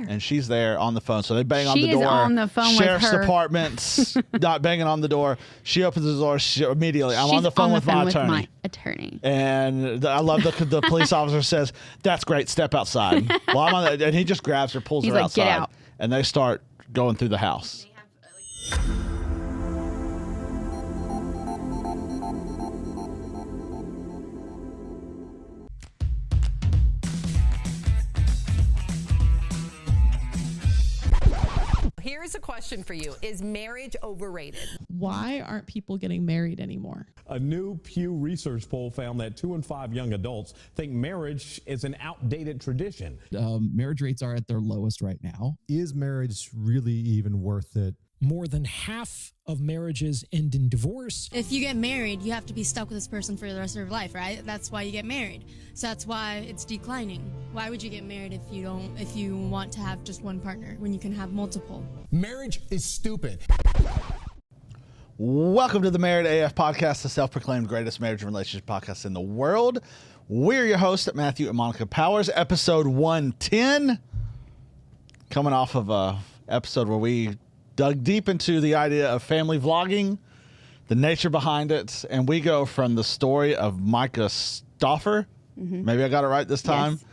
And she's there on the phone. So they bang on the She door. is on the phone with Sheriff's her. Department's not banging on the door. She opens the door immediately. I'm She's on the phone with my attorney. my attorney. And I love the police officer says, "That's great. Step outside." Well, I'm on and he just grabs her, pulls He's her like, outside. "Get out." And they start going through the house. Here's a question for you. Is marriage overrated? Why aren't people getting married anymore? A new Pew Research poll found that 2 in 5 young adults think marriage is an outdated tradition. Marriage rates are at their lowest right now. Is marriage really even worth it? More than half of marriages end in divorce. If you get married, you have to be stuck with this person for the rest of your life, right? That's why you get married. So that's why it's declining. Why would you get married if you want to have just one partner when you can have multiple? Marriage is stupid. Welcome to the Married AF podcast, the self-proclaimed greatest marriage and relationship podcast in the world. We're your hosts, Matthew and Monica Powers, episode 110. Coming off of a episode where we dug deep into the idea of family vlogging, the nature behind it, and we go from the story of Micah Stauffer, maybe I got it right this time, Yes.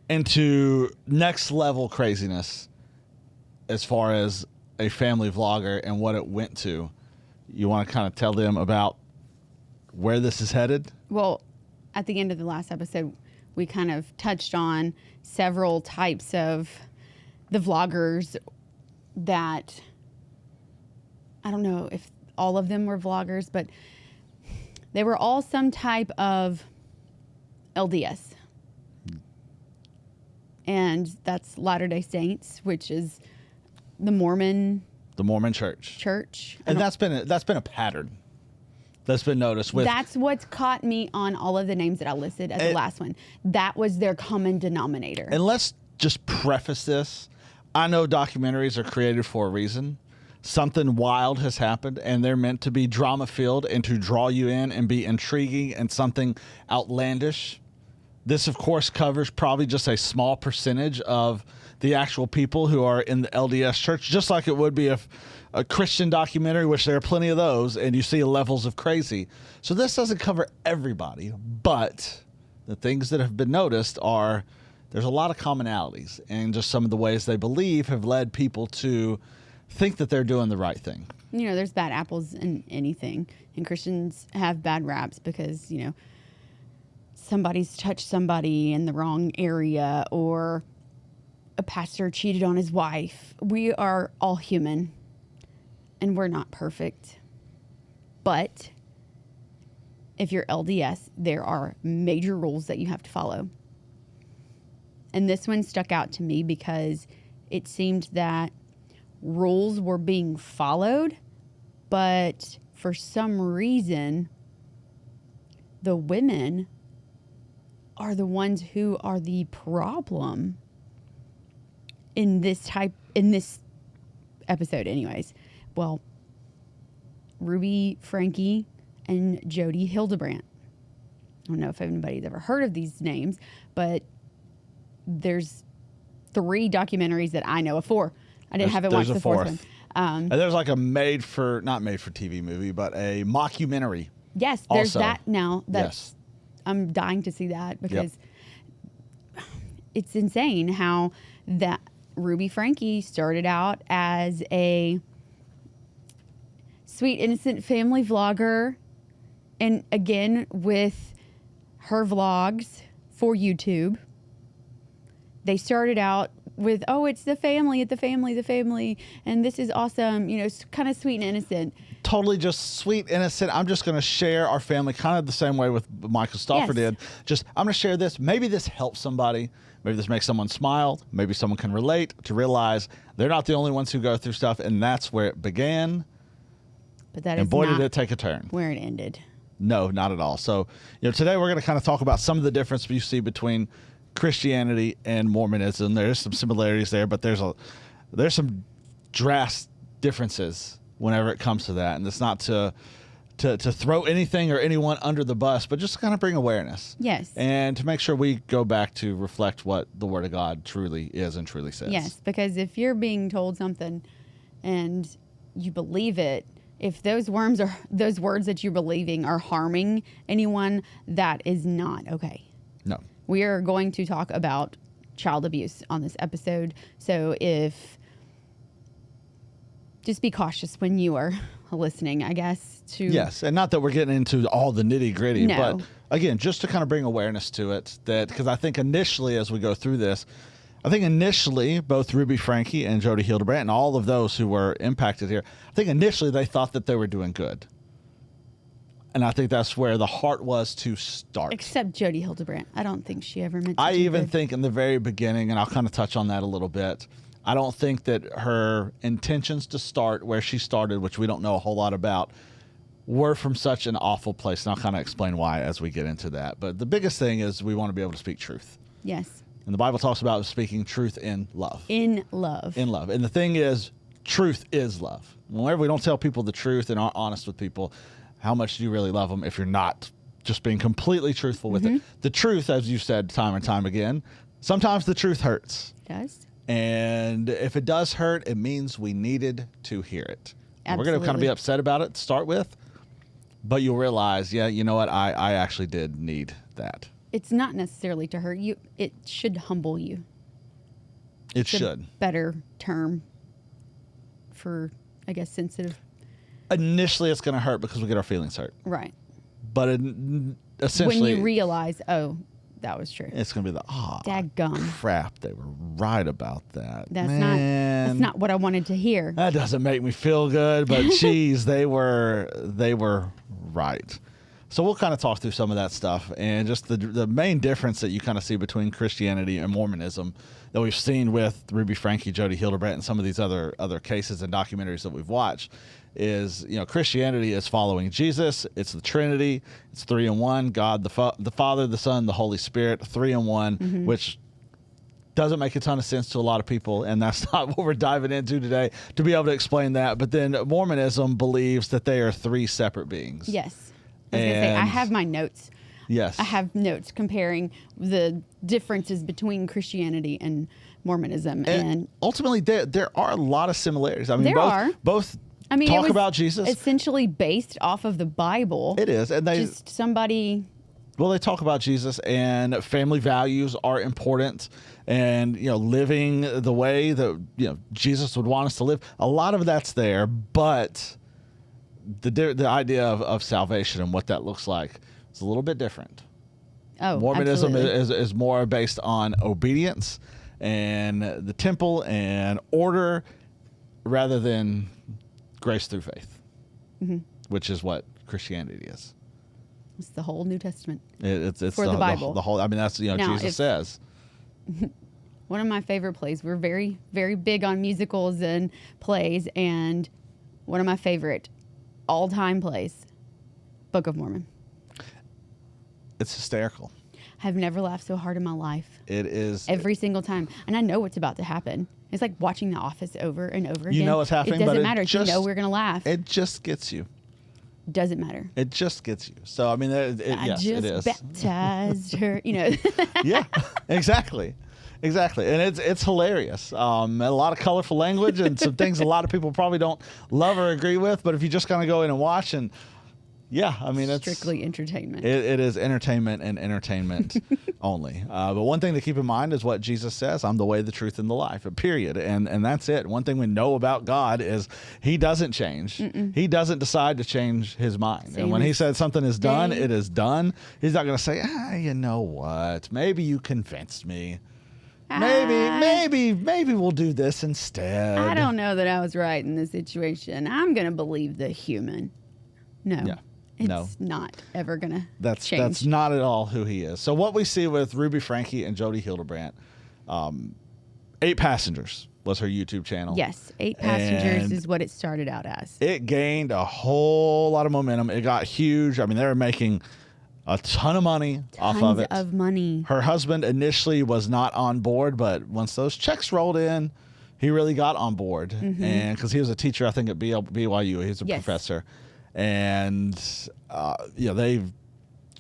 into next level craziness as far as a family vlogger and what it went to. You want to kind of tell them about where this is headed? Well, at the end of the last episode, we kind of touched on several types of the vloggers that, I don't know if all of them were vloggers, but they were all some type of LDS. And that's Latter-day Saints, which is the Mormon church. And that's been a pattern that's been noticed with. That's what's caught me on all of the names that I listed as the last one. That was their common denominator. And let's just preface this. I know documentaries are created for a reason. Something wild has happened, and they're meant to be drama-filled and to draw you in and be intriguing and something outlandish. This, of course, covers probably just a small percentage of the actual people who are in the LDS church, just like it would be a Christian documentary, which there are plenty of those, and you see levels of crazy. So this doesn't cover everybody, but the things that have been noticed are there's a lot of commonalities, and just some of the ways they believe have led people to think that they're doing the right thing. You know, there's bad apples in anything, and Christians have bad raps because, you know, somebody's touched somebody in the wrong area, or a pastor cheated on his wife. We are all human, and we're not perfect. But if you're LDS, there are major rules that you have to follow. And this one stuck out to me because it seemed that rules were being followed, but for some reason, the women are the ones who are the problem in this episode anyways. Well, Ruby Franke and Jodi Hildebrandt. I don't know if anybody's ever heard of these names, but there's 3 documentaries that I know of. 4. I haven't watched the fourth one. And there's like a not made for TV movie, but a mockumentary. Yes, there's also. that now. Yes. I'm dying to see that because it's insane how that Ruby Franke started out as a sweet, innocent family vlogger. And again, with her vlogs for YouTube, they started out with, it's the family, and this is awesome. You know, it's kind of sweet and innocent. Totally just sweet, innocent. I'm just going to share our family kind of the same way with Michael Stauffer did. Just, I'm going to share this. Maybe this helps somebody. Maybe this makes someone smile. Maybe someone can relate to realize they're not the only ones who go through stuff, and that's where it began. But that and is boy, not did it take a turn. Where it ended. No, not at all. So, today we're going to kind of talk about some of the difference you see between Christianity and Mormonism. There's some similarities there, but there's some drastic differences whenever it comes to that. And it's not to to throw anything or anyone under the bus, but just to kind of bring awareness. Yes. And to make sure we go back to reflect what the Word of God truly is and truly says. Yes, because if you're being told something and you believe it, if those words that you're believing are harming anyone, that is not okay. No. We are going to talk about child abuse on this episode. So just be cautious when you are listening, I guess. Yes, and not that we're getting into all the nitty gritty, No. but again, just to kind of bring awareness to it, that because I think initially as we go through this, both Ruby Franke and Jodi Hildebrandt and all of those who were impacted here, I think initially they thought that they were doing good. And I think that's where the heart was to start. Except Jodi Hildebrandt. I don't think she ever meant to I do even good. think in the very beginning, and I'll kind of touch on that a little bit, I don't think that her intentions to start where she started, which we don't know a whole lot about, were from such an awful place. And I'll kind of explain why as we get into that. But the biggest thing is we want to be able to speak truth. Yes. And the Bible talks about speaking truth in love. In love. In love. And the thing is, truth is love. Whenever we don't tell people the truth and aren't honest with people, how much do you really love them if you're not just being completely truthful with it? The truth, as you said time and time again, sometimes the truth hurts. It does. And if it does hurt, it means we needed to hear it. And we're going to kind of be Absolutely. upset about it to start with, but you'll realize, yeah, you know what? I actually did need that. It's not necessarily to hurt you. It should humble you. It It's a should. better term for, I guess, sensitive. Initially, it's going to hurt because we get our feelings hurt. Right. But essentially, When you realize, oh, that was true. it's going to be Dadgum. crap, they were right about that. That's not what I wanted to hear. That doesn't make me feel good, but geez, they were right. So we'll kind of talk through some of that stuff and just the main difference that you kind of see between Christianity and Mormonism that we've seen with Ruby Franke, Jodi Hildebrandt, and some of these other cases and documentaries that we've watched is, Christianity is following Jesus. It's the Trinity. It's 3 in 1, God, the Father, the Son, the Holy Spirit, 3 in 1, which doesn't make a ton of sense to a lot of people, and that's not what we're diving into today to be able to explain that. But then Mormonism believes that they are 3 separate beings. Yes. I was going to say, I have my notes. Yes. I have notes comparing the differences between Christianity and Mormonism. And ultimately, there are a lot of similarities. I mean, both it talk was about Jesus. essentially based off of the Bible. It is. And they talk about Jesus, and family values are important, and living the way that Jesus would want us to live. A lot of that's there, but the idea of salvation and what that looks like is a little bit different. Oh, Mormonism absolutely. is more based on obedience and the temple and order rather than grace through faith, which is what Christianity is. It's the whole New Testament. It's for the Bible. The whole. I mean, that's Now, Jesus says. One of my favorite plays. We're very, very big on musicals and plays, and one of my favorite all-time plays, Book of Mormon. It's hysterical. I've never laughed so hard in my life. It is Every single time, and I know what's about to happen. It's like watching The Office over and over again. You know what's happening, It but doesn't it matter. just- You know we're gonna laugh. It just gets you. Doesn't matter. It just gets you. So I mean, yes, it is. Baptized her. Yeah, exactly. And it's hilarious. A lot of colorful language and some things a lot of people probably don't love or agree with. But if you just kind of go in and watch, and yeah, I mean, it's strictly entertainment. It is entertainment and entertainment only. But one thing to keep in mind is what Jesus says: "I'm the way, the truth, and the life." Period. And that's it. One thing we know about God is He doesn't change. He doesn't decide to change His mind. And when He said something is done, it is done. He's not going to say, you know what? Maybe you convinced me. Maybe we'll do this instead. I don't know that I was right in this situation. I'm gonna believe the human. No. Yeah. It's not ever gonna change. That's not at all who He is. So what we see with Ruby Franke and Jodi Hildebrandt, 8 Passengers was her YouTube channel. Yes, 8 Passengers And is what it started out as. It gained a whole lot of momentum. It got huge. I mean, they were making a ton of money off of it. Tons of money. Her husband initially was not on board, but once those checks rolled in, he really got on board. And because he was a teacher, I think at BYU, he was a professor. and they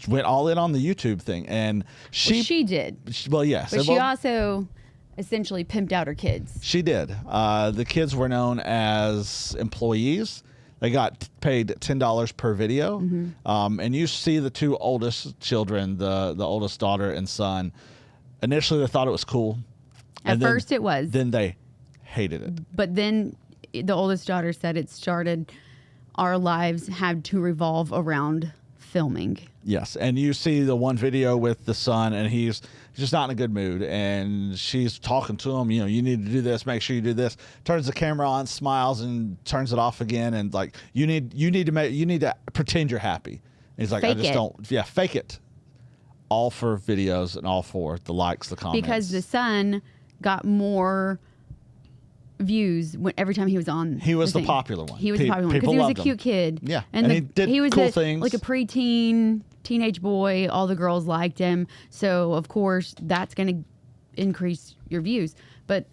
went all in on the YouTube thing, and she did. Well, yes, but she also essentially pimped out her kids. She did. The kids were known as employees. They got paid $10 per video, and you see the two oldest children, the oldest daughter and son. Initially, they thought it was cool. At first, it was. Then they hated it. But then the oldest daughter said it started. Our lives had to revolve around filming. Yes, and you see the one video with the son, and he's just not in a good mood, and she's talking to him. You need to do this. Make sure you do this. Turns the camera on, smiles, and turns it off again. And like you need to pretend you're happy. And he's like, fake I just it. don't. Yeah, fake it. All for videos and all for the likes, the comments. Because the son got more views every time he was on. He was the thing. popular one. He was the popular one because he was a cute kid. Yeah, and he did he was cool things. like a preteen, teenage boy. All the girls liked him, so of course that's going to increase your views. But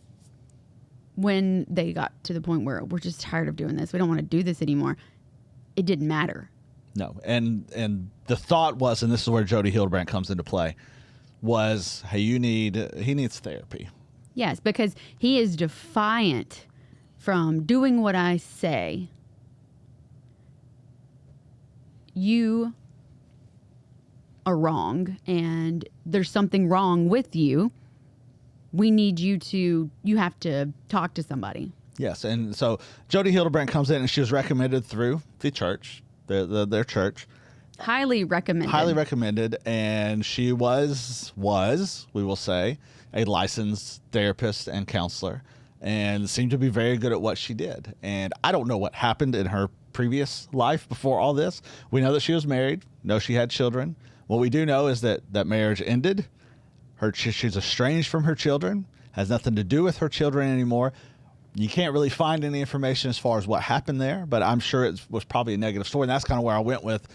when they got to the point where we're just tired of doing this, we don't want to do this anymore, it didn't matter. No, and the thought was, and this is where Jodi Hildebrandt comes into play, was, hey, he needs therapy. Yes, because he is defiant from doing what I say. You are wrong, and there's something wrong with you. We need you have to talk to somebody. Yes, and so Jodi Hildebrandt comes in, and she was recommended through the church, their church. Highly recommended. Highly recommended, and she was, we will say, a licensed therapist and counselor, and seemed to be very good at what she did. And I don't know what happened in her previous life before all this. We know that she was married, know she had children. What we do know is that marriage ended. She's estranged from her children, has nothing to do with her children anymore. You can't really find any information as far as what happened there, but I'm sure it was probably a negative story, and that's kind of where I went with.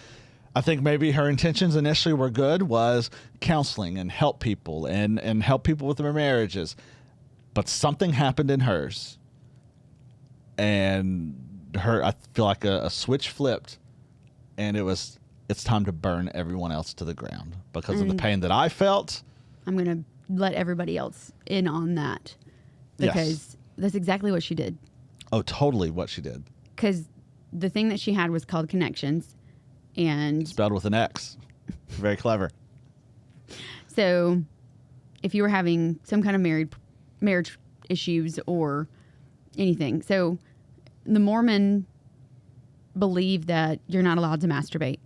I think maybe her intentions initially were good, was counseling and help people and help people with their marriages. But something happened in hers, and I feel like a switch flipped, and it's time to burn everyone else to the ground because of the pain that I felt. I'm going to let everybody else in on that because that's exactly what she did. Oh, totally what she did. Because the thing that she had was called ConneXions. And spelled with an X. Very clever. So if you were having some kind of marriage issues or anything. So the Mormon believe that you're not allowed to masturbate.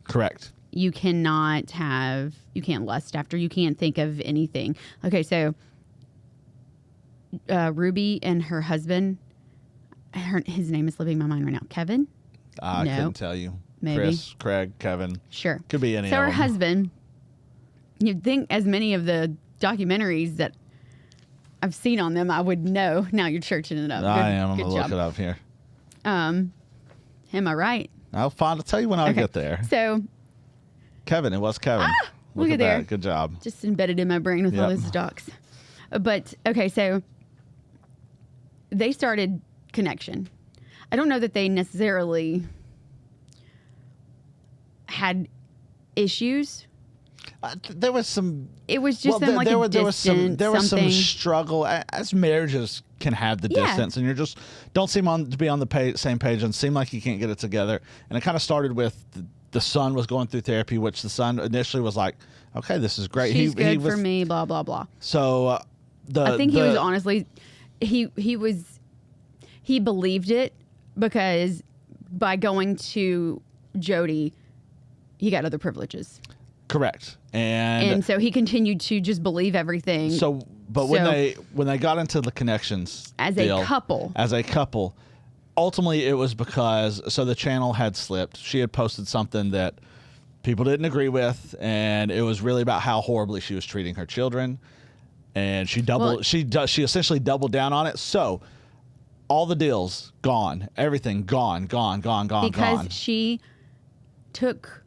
Correct. You can't lust after, you can't think of anything. Okay, so Ruby and her husband, his name is slipping my mind right now. Kevin? I couldn't tell you. Maybe. Chris, Craig, Kevin. Sure. Could be any of them. So her them. husband, you'd think as many of the documentaries that I've seen on them, I would know. Now you're churching it up. I am. I'm going to look it up here. Am I right? I'll tell you when I get there. So. Kevin. It was Kevin. Look at there. That. Good job. Just embedded in my brain with all those docs. But, okay, so they started Connection. I don't know that they necessarily had issues. There was some. It was just there was some struggle, as marriages can have the distance, and you just don't seem to be on the same page and seem like you can't get it together. And it kind of started with the son was going through therapy, which the son initially was like, "Okay, this is great. She's good for me." Blah blah blah. So I think he was honestly he believed it because by going to Jodi, he got other privileges. Correct. And so he continued to just believe everything. When they got into the ConneXions as deal, a couple, ultimately it was because the channel had slipped. She had posted something that people didn't agree with, and it was really about how horribly she was treating her children. And she essentially doubled down on it. So all the deals gone, everything gone. Because she took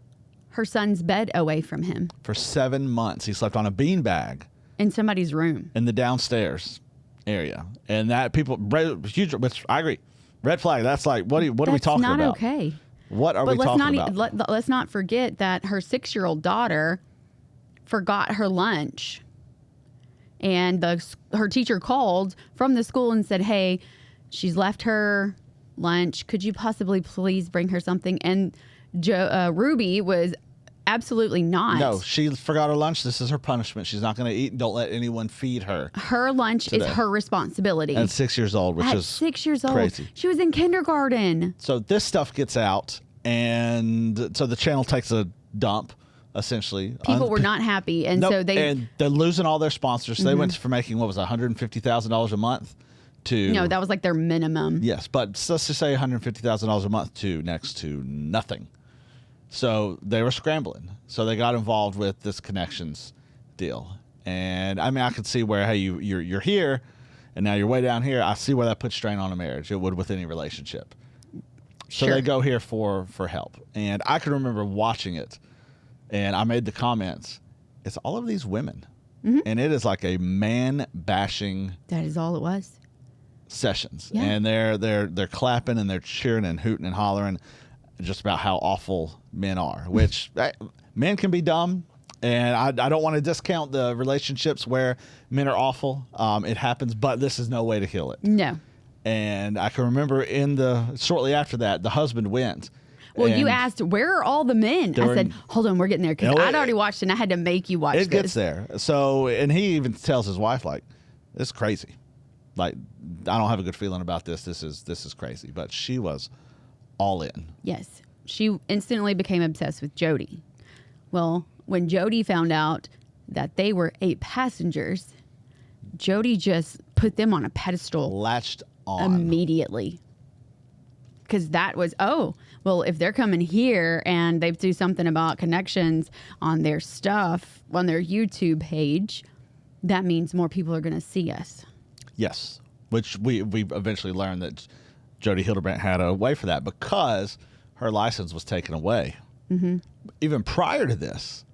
her son's bed away from him. For 7 months, he slept on a beanbag in somebody's room in the downstairs area, and that huge. Which I agree, red flag. That's like what are we talking about? That's not okay. What are we let's talking not, about? Let's not forget that her 6-year-old daughter forgot her lunch. And her teacher called from the school and said, hey, she's left her lunch. Could you possibly please bring her something? And Ruby was absolutely not. No, she forgot her lunch. This is her punishment. She's not going to eat. Don't let anyone feed her. Her lunch today. is her responsibility. At 6 years old, which At is 6 years old. crazy. She was in kindergarten. So this stuff gets out, and so the channel takes a dump, essentially. People were not happy, and so and they're losing all their sponsors. So they went from making, what was it, $150,000 a month to... No, that was like their minimum. Yes, but let's just say $150,000 a month to next to nothing. So they were scrambling. So they got involved with this ConneXions deal. And I mean, I could see where, hey, you're here, and now you're way down here. I see where that puts strain on a marriage. It would with any relationship. So Sure. they go here for help. And I can remember watching it, and I made the comments. It's all of these women. And it is like a man-bashing That is all it was. sessions. Yeah. And they're clapping and they're cheering and hooting and hollering just about how awful men are, which men can be dumb. And I don't want to discount the relationships where men are awful. It happens, but this is no way to heal it. No. And I can remember shortly after that, the husband went. Well, you and asked, where are all the men? I said, hold on, we're getting there. Because I'd already watched it, and I had to make you watch it this. gets there. So, and he even tells his wife, like, this is crazy. Like, I don't have a good feeling about this. This is crazy. But she was all in. Yes. She instantly became obsessed with Jodi. Well, when Jodi found out that they were 8 passengers, Jodi just put them on a pedestal. Latched on. Immediately. Because that was, well, if they're coming here and they do something about ConneXions on their stuff, on their YouTube page, that means more people are going to see us. Yes. Which we eventually learned that Jodi Hildebrandt had a way for that because her license was taken away. Even prior to this,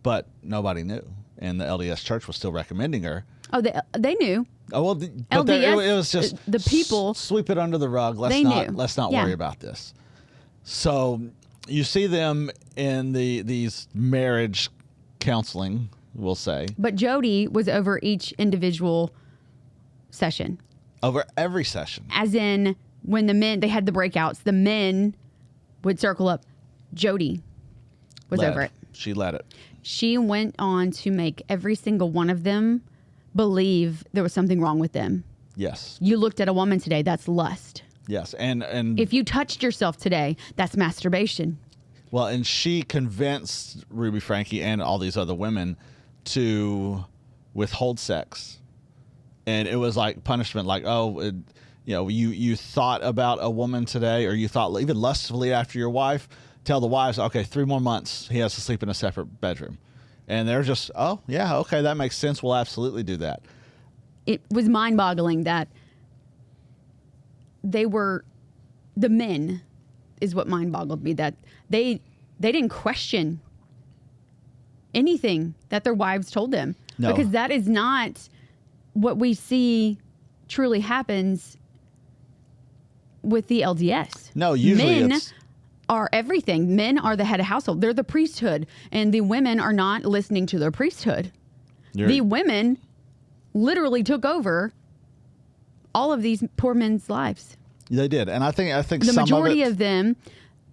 but nobody knew. And the LDS Church was still recommending her. Oh, they knew. Oh, well, but LDS, it was just the people sweep it under the rug. They knew. Let's not Yeah. worry about this. So you see them in these marriage counseling, we'll say, But Jodi was over each individual session. over every session. As in, when they had the breakouts, the men would circle up. Jodi was over it. She led it. She went on to make every single one of them believe there was something wrong with them. Yes. You looked at a woman today, that's lust. Yes. And If you touched yourself today, that's masturbation. well, and she convinced Ruby Franke and all these other women to withhold sex. And it was like punishment, like, you thought about a woman today, or you thought even lustfully after your wife. Tell the wives, okay, 3 more months, he has to sleep in a separate bedroom. And they're just, oh, yeah, okay, that makes sense. We'll absolutely do that. It was mind-boggling that the men is what mind-boggled me, that they didn't question anything that their wives told them. No. Because that is not what we see truly happens with the LDS. No, usually Men it's... are everything. Men are the head of household. They're the priesthood. And the women are not listening to their priesthood. The women literally took over all of these poor men's lives. They did. And I think The some majority of it... of them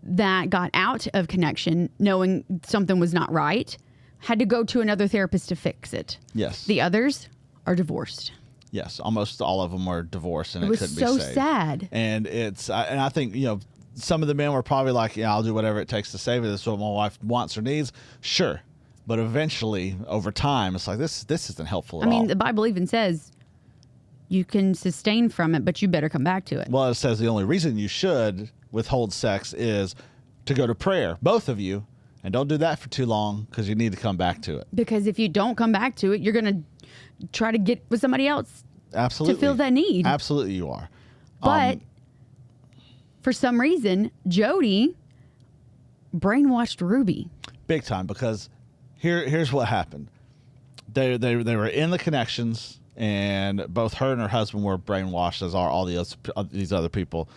that got out of ConneXion knowing something was not right had to go to another therapist to fix it. Yes. The others are divorced. Yes, almost all of them were divorced, and it was couldn't so be saved. sad. And I think some of the men were probably like, yeah, I'll do whatever it takes to save it. This is what my wife wants or needs. Sure, but eventually, over time, it's like this isn't helpful at all. I mean, the Bible even says you can sustain from it, but you better come back to it. Well, it says the only reason you should withhold sex is to go to prayer, both of you, and don't do that for too long because you need to come back to it. Because if you don't come back to it, you're going to try to get with somebody else. Absolutely. To fill that need. Absolutely, you are. But for some reason, Jodi brainwashed Ruby. Big time, because here's what happened. They were in the ConneXions, and both her and her husband were brainwashed, as are all these other people.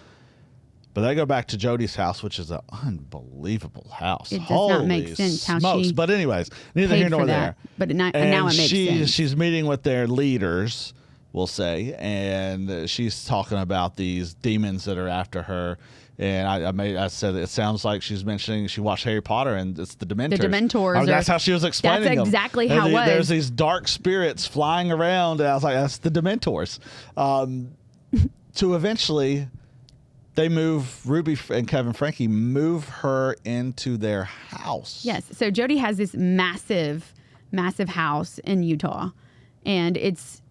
But they go back to Jodi's house, which is an unbelievable house. It does not make Holy sense how smokes. she But anyways, neither paid here nor for there. that. But now it And makes sense. she's meeting with their leaders, we'll say, and she's talking about these demons that are after her. And I said it sounds like she's mentioning she watched Harry Potter and it's the Dementors. The Dementors. I mean, that's how she was explaining That's them. exactly And how it was. There's these dark spirits flying around, and I was like, that's the Dementors. To eventually, they move Ruby and Kevin Franke move her into their house. Yes. So Jodi has this massive, massive house in Utah, and it's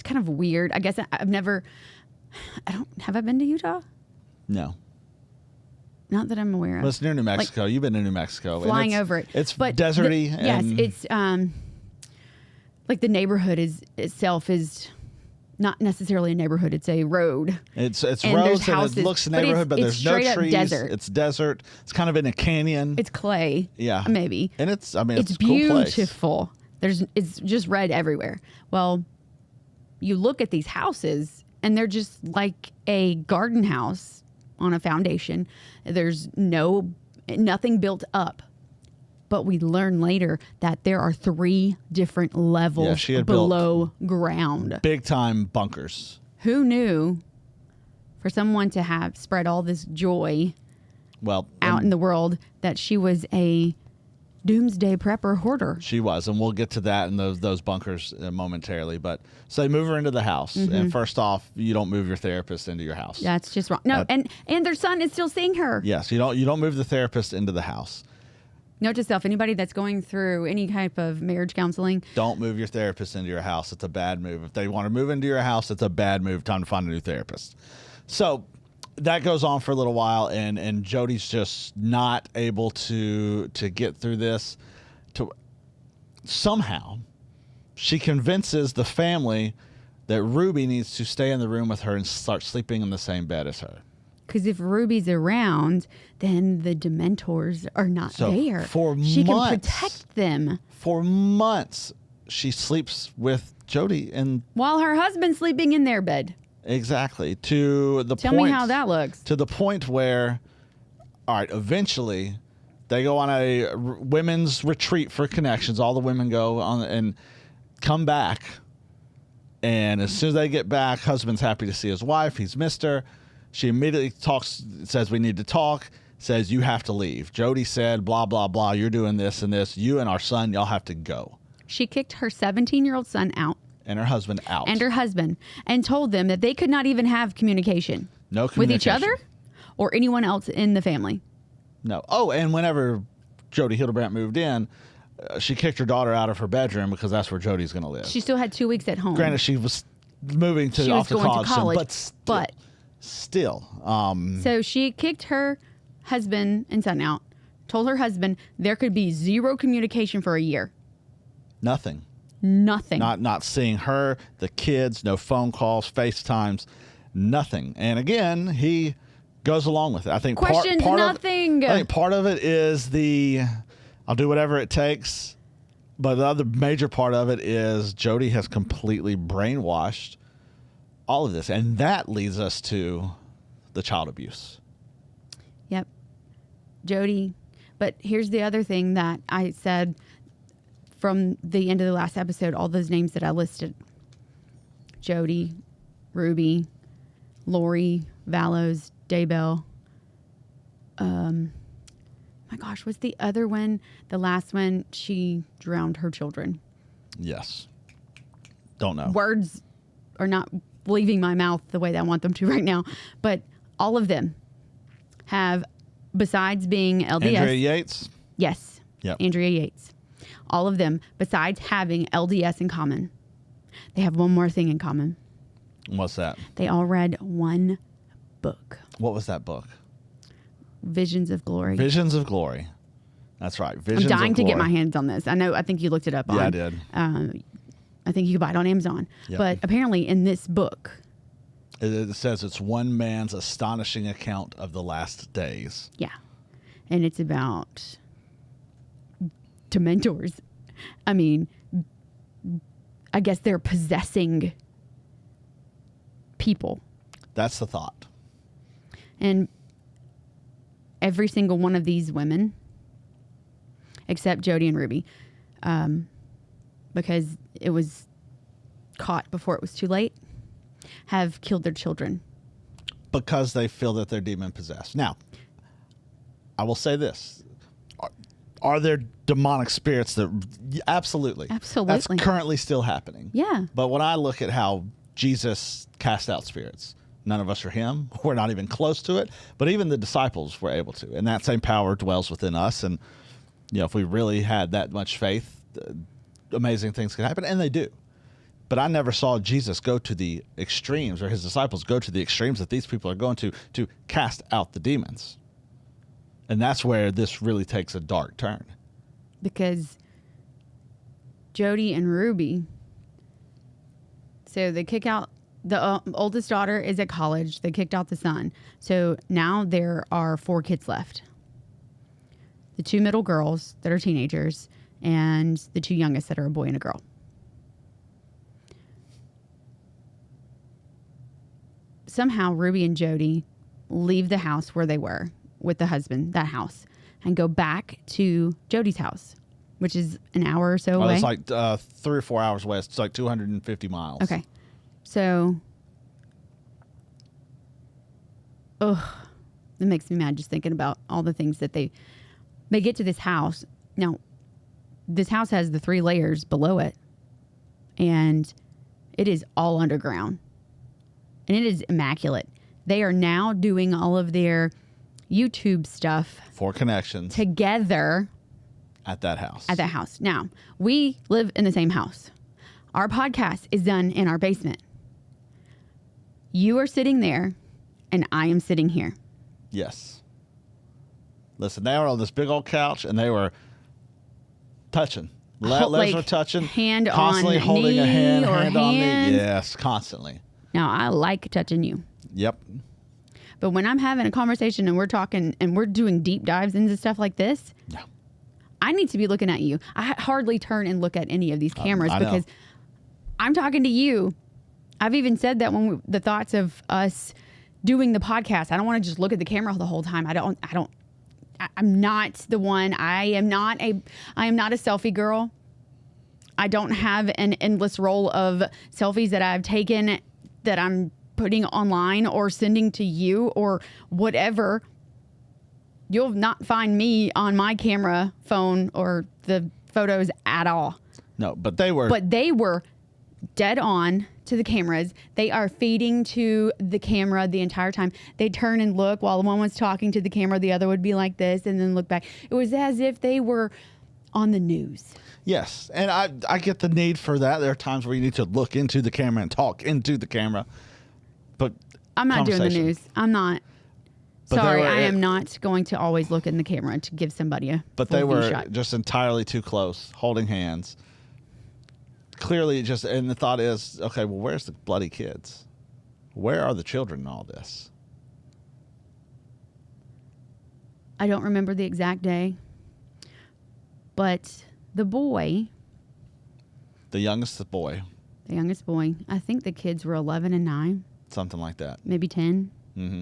kind of weird. I guess have I been to Utah? No. Not that I'm aware of. Well, it's near New Mexico. You've been to New Mexico. and Flying over it. It's But deserty. yes, and it's like the neighborhood itself is not necessarily a neighborhood. It's a road. It's and there's roads and houses, it looks a but neighborhood, but it's there's no straight up trees. desert. It's desert. It's kind of in a canyon. It's clay. Yeah. Maybe. And it's a cool place. beautiful. It's just red everywhere. Well, you look at these houses and they're just like a garden house on a foundation. There's nothing built up. But we learn later that there are 3 different levels she had below ground. Big time bunkers. Who knew for someone to have spread all this joy Well, out in the world that she was a doomsday prepper hoarder? she was, and we'll get to that in those bunkers momentarily. But so they move her into the house, and first off, you don't move your therapist into your house. That's just wrong. No, and their son is still seeing her. Yes, you don't move the therapist into the house. Note to self, anybody that's going through any type of marriage counseling, Don't move your therapist into your house. It's a bad move. If they want to move into your house, it's a bad move. Time to find a new therapist. So that goes on for a little while, and Jodi's just not able to get through this. Somehow, she convinces the family that Ruby needs to stay in the room with her and start sleeping in the same bed as her. because if Ruby's around, then the Dementors are not there. For she months, can protect them. For months, she sleeps with Jodi, and While her husband's sleeping in their bed. exactly to the Tell point. me how that looks. To the point where, all right, eventually, they go on a women's retreat for ConneXions. All the women go on and come back. And as soon as they get back, husband's happy to see his wife. He's missed her. She immediately says, we need to talk, says, you have to leave. Jodi said, blah, blah, blah, you're doing this and this. You and our son, y'all have to go. She kicked her 17-year-old son out. And her husband out. And her husband. And told them that they could not even have communication. No with each communication. other or anyone else in the family. No. Oh, and whenever Jodi Hildebrandt moved in, she kicked her daughter out of her bedroom because that's where Jodi's going to live. She still had 2 weeks at home. Granted, she was moving to She off was to going to college, college, but still. So she kicked her husband and son out, told her husband there could be zero communication for a year. Nothing. Nothing. Not seeing her, the kids, no phone calls, FaceTimes, nothing. And again, he goes along with it. I think Questions nothing. I think part of it is I'll do whatever it takes. But the other major part of it is Jodi has completely brainwashed all of this. And that leads us to the child abuse. Yep. Jodi. But here's the other thing that I said from the end of the last episode, all those names that I listed. Jodi, Ruby, Lori, Valos, Daybell. My gosh, what's the other one? The last one, she drowned her children. Yes. Don't know. Words are not leaving my mouth the way that I want them to right now. But all of them have, besides being LDS. Andrea Yates? Yes. Yep. Andrea Yates. All of them, besides having LDS in common, they have one more thing in common. What's that? They all read one book. What was that book? Visions of Glory. Visions of Glory. That's right. Visions I'm dying of to get Glory. my hands on this. I think you looked it up on. Yeah, I did. I think you could buy it on Amazon. Yep. But apparently in this book, It says it's one man's astonishing account of the last days. yeah, and it's about Dementors. I mean, I guess they're possessing people. That's the thought. And every single one of these women, except Jodi and Ruby, because it was caught before it was too late, have killed their children. Because they feel that they're demon possessed. Now, I will say this. Are there demonic spirits that... Absolutely. Absolutely. That's currently still happening. Yeah. But when I look at how Jesus cast out spirits, none of us are him. We're not even close to it. But even the disciples were able to. And that same power dwells within us. And, if we really had that much faith, amazing things can happen. And they do. But I never saw Jesus go to the extremes, or his disciples go to the extremes that these people are going to cast out the demons. And that's where this really takes a dark turn. Because Jodi and Ruby, so they kick out, the oldest daughter is at college. They kicked out the son. So now there are 4 kids left. The 2 middle girls that are teenagers and the 2 youngest that are a boy and a girl. Somehow Ruby and Jodi leave the house where they were with the husband, that house, and go back to Jodi's house, which is an hour or so away. It's like 3 or 4 hours west. It's like 250 miles. Okay. So, it makes me mad just thinking about all the things that they get to this house. Now, this house has the 3 layers below it, and it is all underground, and it is immaculate. They are now doing all of their YouTube stuff for ConneXions together at that house. Now, we live in the same house. Our podcast is done in our basement. You are sitting there, and I am sitting here. Yes. Listen, they were on this big old couch, and they were touching. Legs were touching. Hand constantly on holding knee a hand, or hand on hand. knee. Yes, constantly. Now, I like touching you. Yep. But when I'm having a conversation and we're talking and we're doing deep dives into stuff like this, yeah. I need to be looking at you. I hardly turn and look at any of these cameras because I'm talking to you. I've even said that when the thoughts of us doing the podcast, I don't want to just look at the camera the whole time. I'm not the one. I am not a selfie girl. I don't have an endless roll of selfies that I've taken that I'm putting online or sending to you or whatever. You'll not find me on my camera phone or the photos at all. No, but they were dead on to the cameras. They are feeding to the camera the entire time. They turn and look while one was talking to the camera, the other would be like this and then look back. It was as if they were on the news. Yes, and I get the need for that. There are times where you need to look into the camera and talk into the camera. But I'm not doing the news. I'm not. But sorry, I am not going to always look in the camera to give somebody a But full they were shot. just entirely too close, holding hands. Clearly, and the thought is, okay, well, where's the bloody kids? Where are the children in all this? I don't remember the exact day, but the boy, The youngest boy, I think the kids were 11 and 9. something like that. Maybe 10. Mm-hmm.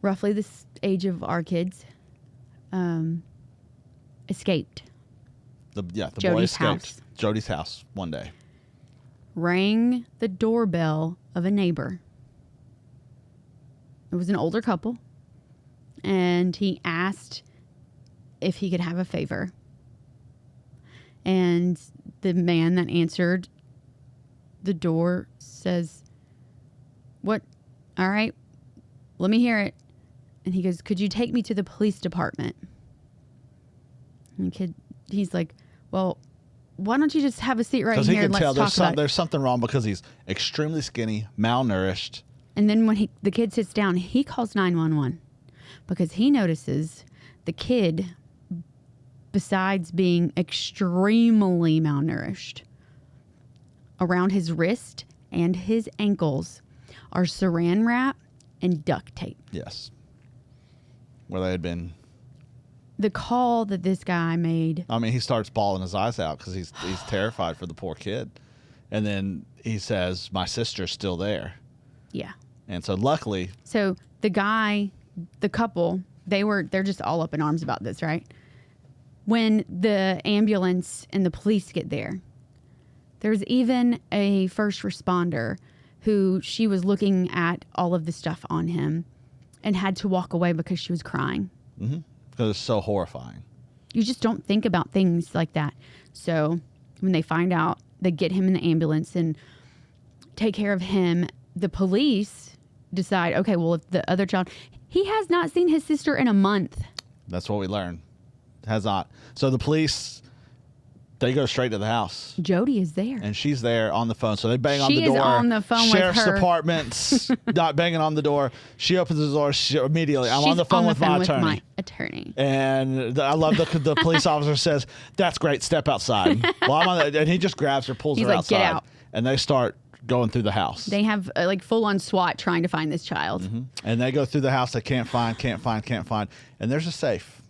Roughly the age of our kids, escaped. The boy Jodi's escaped house. Jodi's house one day. Rang the doorbell of a neighbor. It was an older couple, and he asked if he could have a favor. And the man that answered the door says, "What? All right, let me hear it." And he goes, "Could you take me to the police department?" And he's like, "Well, why don't you just have a seat right here and let's talk about it?" There's something wrong because he's extremely skinny, malnourished. And then when the kid sits down, he calls 911 because he notices the kid, besides being extremely malnourished, around his wrist and his ankles are saran wrap and duct tape. Yes. Where they had been. The call that this guy made. I mean, he starts bawling his eyes out because he's terrified for the poor kid. And then he says, "My sister's still there." Yeah. And so luckily, So the couple, they're just all up in arms about this, right? When the ambulance and the police get there, there's even a first responder who she was looking at all of the stuff on him and had to walk away because she was crying. because it's so horrifying. You just don't think about things like that. So when they find out, they get him in the ambulance and take care of him. The police decide, okay, well, if the other child, he has not seen his sister in a month. That's what we learned. Has not. So the police, they go straight to the house. Jodi is there. And she's there on the phone. So they bang on She the is door. on the phone with Sheriff's her. Department's not banging on the door. She opens the door immediately. I'm She's on the phone with my attorney. And I love the police officer says, "That's great. Step outside." Well, I'm on and he just grabs her, pulls He's her like, outside. "Get out." And they start going through the house. They have like full-on SWAT trying to find this child. And they go through the house. They can't find. And there's a safe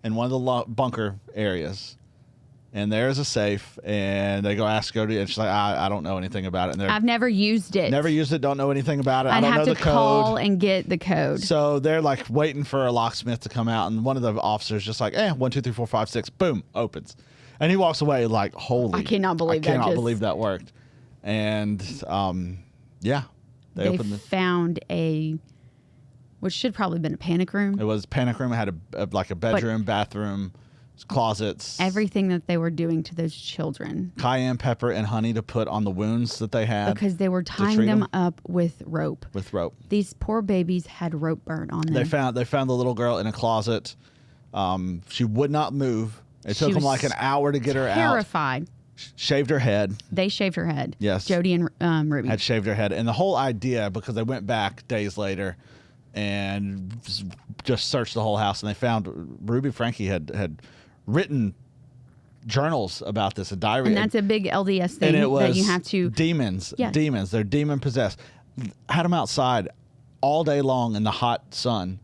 in one of the bunker areas. And there's a safe. And they go ask Jodi. And she's like, I don't know anything about it. And I've never used it. never used it. Don't know anything about it. I'd I don't have know to the code. call and get the code. So they're like waiting for a locksmith to come out. And one of the officers just like, 1, 2, 3, 4, 5, 6. Boom. Opens. And he walks away like, holy. I cannot believe that. I cannot believe that worked. And yeah. They opened found which should probably have been a panic room. It was a panic room. It had a bedroom, bathroom, closets. Everything that they were doing to those children. Cayenne pepper and honey to put on the wounds that they had. Because they were tying them up with rope. With rope. These poor babies had rope burn on them. They found the little girl in a closet. She would not move. It took them like an hour to get her out. Terrified. Shaved her head. They shaved her head. Yes. Jodi and Ruby. Had shaved her head. And the whole idea, because they went back days later and just searched the whole house, and they found Ruby Franke had written journals about this, a diary. And that's a big LDS thing and it was that you have to. Demons. Yes. Demons. They're demon possessed. Had them outside all day long in the hot sun.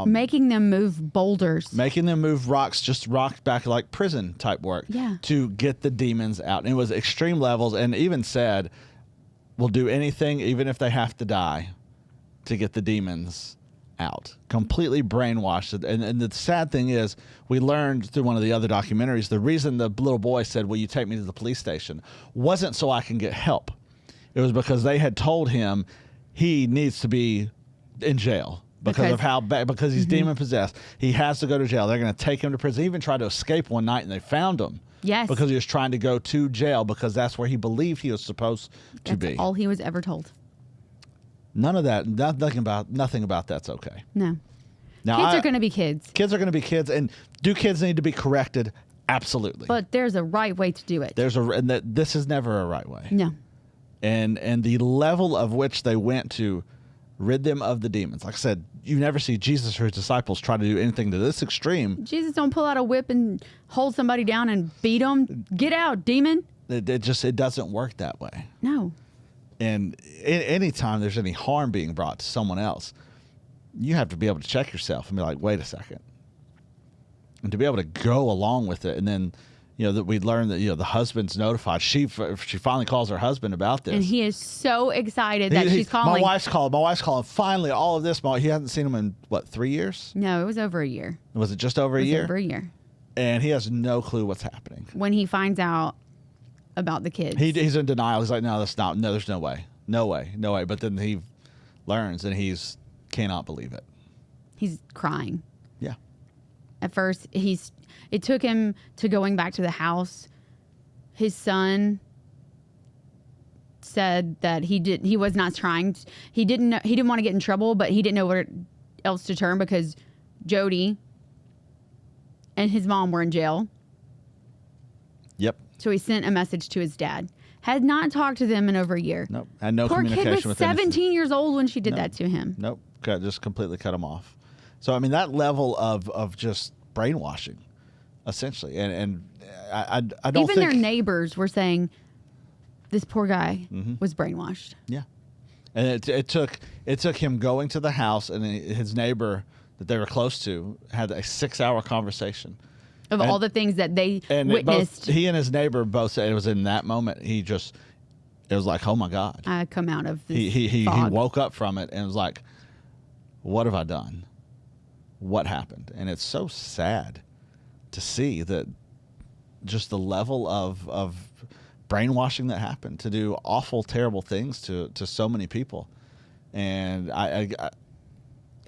Making them move boulders. Making them move rocks, just rock back like prison type work. Yeah. To get the demons out. And it was extreme levels, and even said, we'll do anything, even if they have to die, to get the demons out. Completely brainwashed. And the sad thing is, we learned through one of the other documentaries, the reason the little boy said, will you take me to the police station, wasn't so I can get help. It was because they had told him he needs to be in jail. Because of how bad, because he's demon possessed. He has to go to jail. They're going to take him to prison. He even tried to escape one night, and they found him. Yes. Because he was trying to go to jail because that's where he believed he was supposed to be. That's all he was ever told. None of that, nothing about that's okay. No. Now, Kids are going to be kids. Kids are going to be kids, and do kids need to be corrected? Absolutely. But there's a right way to do it. This is never a right way. No. And the level of which they went to rid them of the demons. Like I said, you never see Jesus or his disciples try to do anything to this extreme. Jesus don't pull out a whip and hold somebody down and beat them. Get out, demon. It doesn't work that way. No. And anytime there's any harm being brought to someone else, you have to be able to check yourself and be like, wait a second. And to be able to go along with it. And then, that we learned that, the husband's notified. She finally calls her husband about this. And he is so excited that she's calling. My wife's calling. Finally, all of this. He hasn't seen him in, 3 years? No, it was over a year. Was it just over a year? Over a year. And he has no clue what's happening. When he finds out about the kids. He's in denial. He's like, no, there's no way. No way. But then he learns, and he's cannot believe it. He's crying. Yeah. At first, it took him to going back to the house. His son said that he was not trying. He didn't want to get in trouble, but he didn't know where else to turn because Jodi and his mom were in jail. Yep. So he sent a message to his dad. Had not talked to them in over a year. Nope. Had no Poor communication kid was with 17 years old when she did that to him. Nope. Just completely cut him off. So, I mean, that level of just brainwashing, essentially. And I don't Even think... their neighbors were saying this poor guy was brainwashed. Yeah. And it took him going to the house, and his neighbor that they were close to had a 6-hour conversation. Of all the things that they and witnessed. He and his neighbor both said it was in that moment. it was like, oh my God. I come out of this He fog. woke up from it and was like, what have I done? What happened? And it's so sad to see that just the level of brainwashing that happened to do awful, terrible things to so many people. And I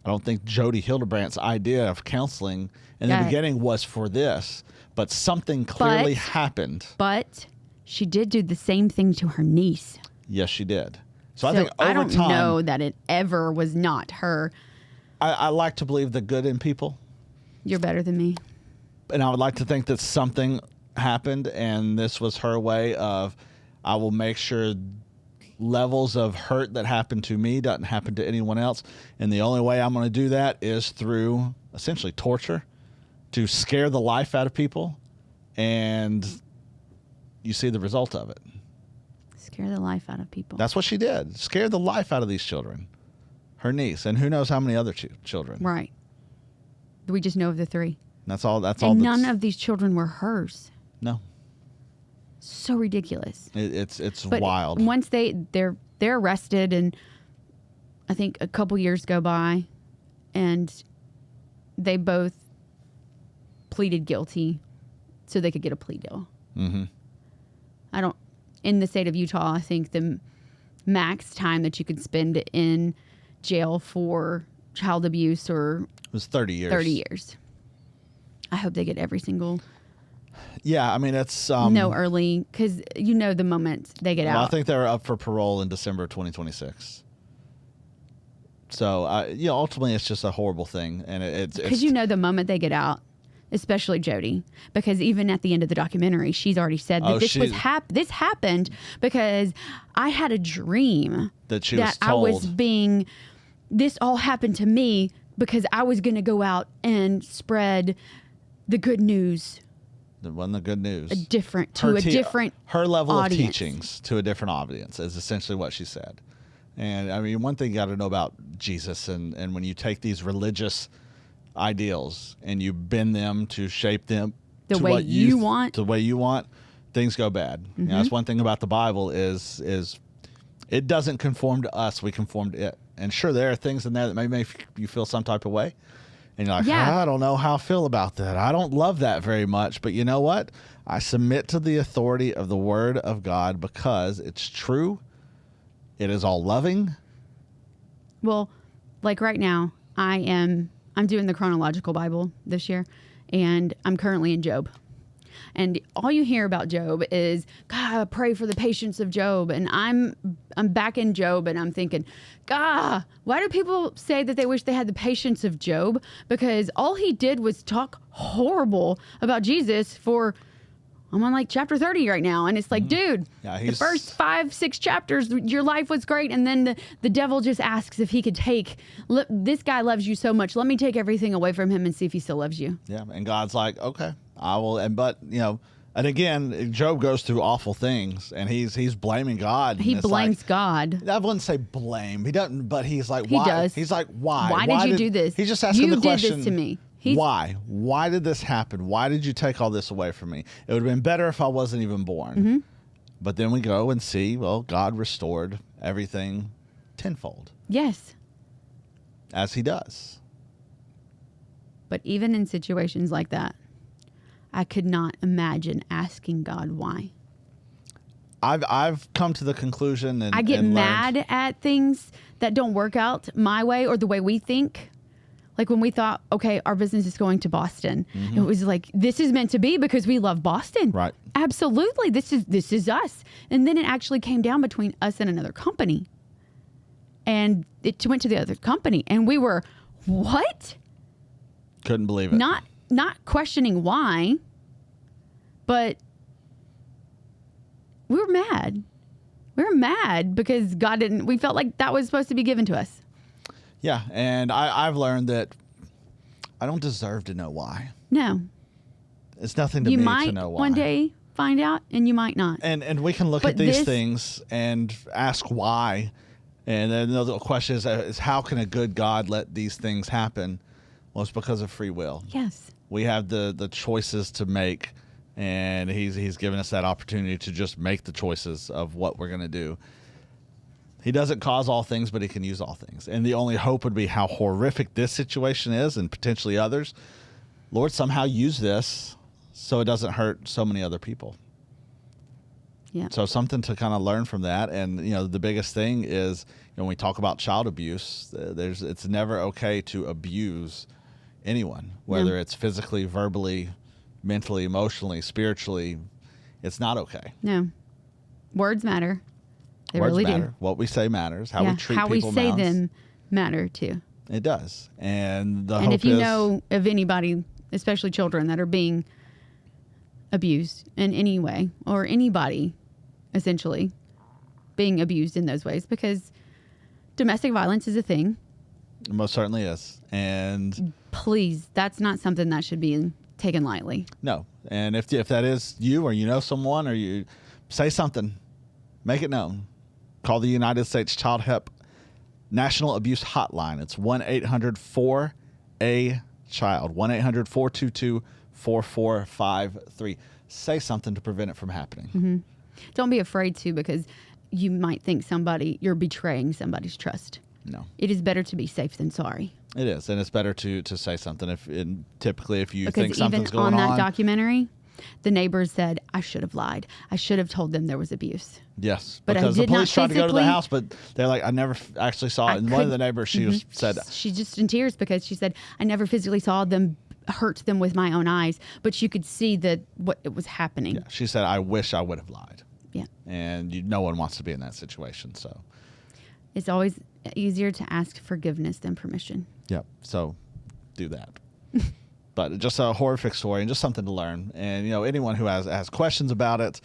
don't think Jodi Hildebrandt's idea of counseling in the beginning was for this, but something clearly happened. But she did do the same thing to her niece. Yes, she did. So I think over I don't time, know that it ever was not her. I like to believe the good in people. You're better than me. And I would like to think that something happened and this was her way of, I will make sure levels of hurt that happened to me doesn't happen to anyone else. And the only way I'm going to do that is through essentially torture to scare the life out of people. And you see the result of it. Scare the life out of people. That's what she did. Scared the life out of these children. Her niece, and who knows how many other children. Right. We just know of the 3. That's all. That's and all. None of these children were hers. No. So ridiculous. It's but wild. Once they're arrested, and I think a couple years go by, and they both pleaded guilty, so they could get a plea deal. Mm-hmm. In the state of Utah, I think the max time that you could spend in jail for child abuse it was 30 years. 30 years. I hope they get every single. Yeah, I mean, it's no early, because the moment they get out. I think they're up for parole in December 2026. So, ultimately, it's just a horrible thing, and it's because the moment they get out, especially Jodi, because even at the end of the documentary, she's already said that this happened because I had a dream that I was being. This all happened to me because I was going to go out and spread the good news. It wasn't the good news. Her level audience. of teachings to a different audience is essentially what she said. And I mean, one thing you got to know about Jesus, and when you take these religious ideals and you bend them to shape them the to way what you want, things go bad. Mm-hmm. That's one thing about the Bible is it doesn't conform to us; we conform to it. And sure, there are things in there that may make you feel some type of way. And you're like, I don't know how I feel about that. I don't love that very much. But you know what? I submit to the authority of the Word of God because it's true. It is all loving. Well, like right now, I'm doing the chronological Bible this year, and I'm currently in Job. And all you hear about Job is, God, pray for the patience of Job. And I'm back in Job, and I'm thinking, God, why do people say that they wish they had the patience of Job? Because all he did was talk horrible about Jesus for, I'm on like chapter 30 right now. And it's like, dude, the first 5-6 chapters, your life was great. And then the devil just asks if he could take, this guy loves you so much. Let me take everything away from him and see if he still loves you. Yeah. And God's like, okay, I will. And again, Job goes through awful things, and he's blaming God. He blames God. I wouldn't say blame. He doesn't, but he's like, why? He does. He's like, why? Why did you do this? He's just asking the question. You did this to me. Why? Why did this happen? Why did you take all this away from me? It would have been better if I wasn't even born. Mm-hmm. But then we go and see, well, God restored everything tenfold. Yes. As he does. But even in situations like that, I could not imagine asking God why. I've come to the conclusion and I get and mad at things that don't work out my way or the way we think. Like when we thought, okay, our business is going to Boston. Mm-hmm. It was like, this is meant to be because we love Boston. Right. Absolutely. This is us. And then it actually came down between us and another company. And it went to the other company. And we were, what? Couldn't believe it. Not questioning why, but we were mad. We were mad because God didn't, we felt like that was supposed to be given to us. Yeah, and I've learned that I don't deserve to know why. No. It's nothing to me to know why. You might one day find out, and you might not. And we can look at these things and ask why. And then the question is how can a good God let these things happen? Well, it's because of free will. Yes. We have the choices to make And he's given us that opportunity to just make the choices of what we're going to do. He doesn't cause all things, but he can use all things. And the only hope would be how horrific this situation is and potentially others. Lord, somehow use this so it doesn't hurt so many other people. Yeah. So something to kind of learn from that. And, the biggest thing is, when we talk about child abuse, it's never okay to abuse anyone, whether it's physically, verbally, mentally, emotionally, spiritually. It's not okay. No. Words matter. They Words really matter. do. What we say matters. How we treat how people we say matters. them matter too. It does. And the And hope if you is, know of anybody, especially children, that are being abused in any way, or anybody essentially being abused in those ways, because domestic violence is a thing. it most certainly is. And Please, that's not something that should be taken lightly. no. And if that is you, or you know someone, or you say something, make it known. Call the United States Child Help National Abuse Hotline. It's 1-800-4A-CHILD. 1-800-422-4453. Say something to prevent it from happening. Mm-hmm. Don't be afraid to, because you might think you're betraying somebody's trust. No. It is better to be safe than sorry. It is, and it's better to say something. Typically, if you Because think something's even going on on. that documentary, the neighbors said, I should have lied. I should have told them there was abuse. Yes, But I because the did not police tried to go to the physically- house, but they're like, I never actually saw it. And one of the neighbors, she said, She's just in tears because she said, I never physically saw them hurt them with my own eyes, but you could see what was happening. yeah, she said, I wish I would have lied. Yeah. And no one wants to be in that situation. So, It's always easier to ask forgiveness than permission. yep. So do that. But just a horrific story and just something to learn. And, anyone who has questions about it,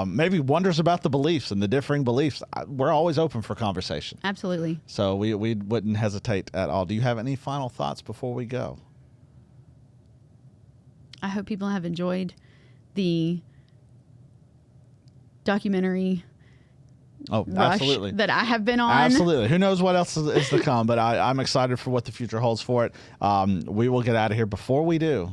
maybe wonders about the beliefs and the differing beliefs, we're always open for conversation. Absolutely. So we wouldn't hesitate at all. Do you have any final thoughts before we go? I hope people have enjoyed the documentary Oh, rush absolutely. that I have been on. Absolutely. Who knows what else is to come, but I'm excited for what the future holds for it. We will get out of here. Before we do,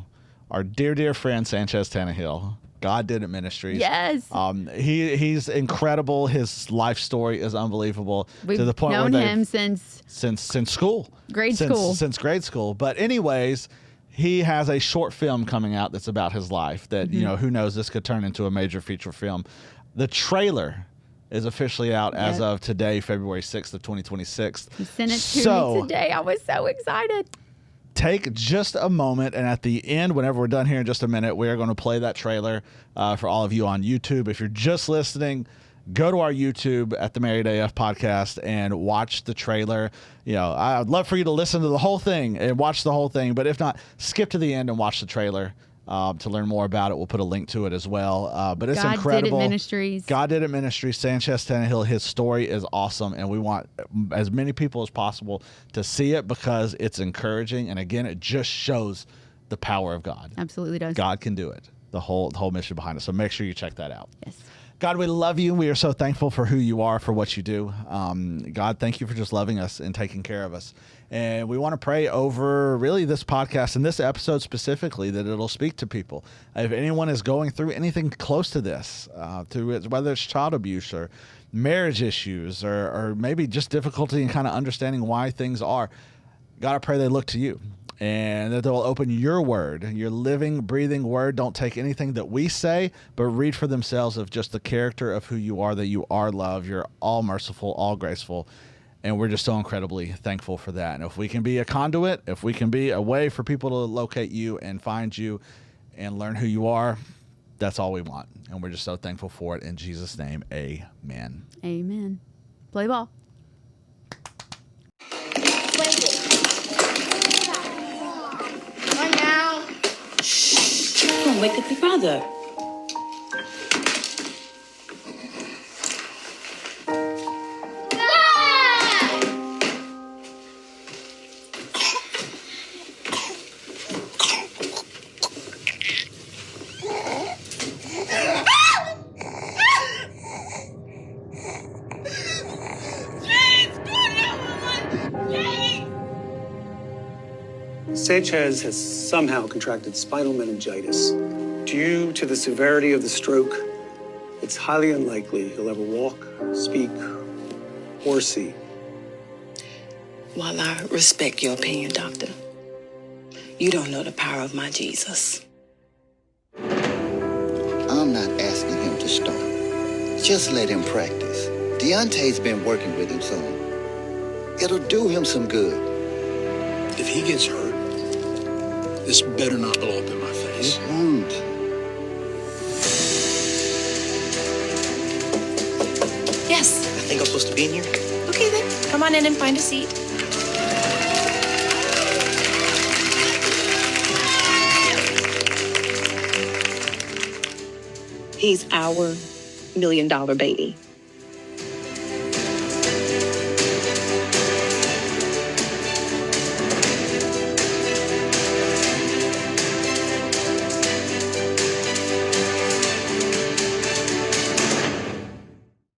our dear friend Sanchez Tannehill, God Did It Ministries. Yes. He's incredible. His life story is unbelievable. We've to the point known where him since school. Since grade school. But anyways, he has a short film coming out that's about his life that, who knows, this could turn into a major feature film. The trailer is officially out as of today, February 6th of 2026. He sent it to me today. I was so excited. Take just a moment, and at the end, whenever we're done here in just a minute, we are going to play that trailer for all of you on YouTube. If you're just listening, go to our YouTube at the Married AF podcast and watch the trailer. I'd love for you to listen to the whole thing and watch the whole thing, but if not, skip to the end and watch the trailer. To learn more about it, we'll put a link to it as well. But it's incredible. God Did It Ministries. God Did It Ministries. Sanchez Tannehill, his story is awesome, and we want as many people as possible to see it because it's encouraging. And again, it just shows the power of God. Absolutely does. God can do it. The whole mission behind it. So make sure you check that out. Yes. God, we love you. We are so thankful for who you are, for what you do. God, thank you for just loving us and taking care of us. And we want to pray over really this podcast and this episode specifically that it'll speak to people. If anyone is going through anything close to this, whether it's child abuse or marriage issues or maybe just difficulty in kind of understanding why things are, God, I pray they look to you. And that they'll open your word, your living, breathing word. Don't take anything that we say, but read for themselves of just the character of who you are, that you are love. You're all merciful, all graceful. And we're just so incredibly thankful for that. And if we can be a conduit, if we can be a way for people to locate you and find you and learn who you are, that's all we want. And we're just so thankful for it. In Jesus' name, amen. Amen. Play ball. Don't wake up your brother. Sanchez has somehow contracted spinal meningitis. Due to the severity of the stroke, it's highly unlikely he'll ever walk, speak, or see. While I respect your opinion, Doctor, you don't know the power of my Jesus. I'm not asking him to start. Just let him practice. Deontay's been working with him, so it'll do him some good. If he gets hurt, this better not blow up in my face. It won't. Yes. I think I'm supposed to be in here. Okay, then. Come on in and find a seat. He's our $1 million baby.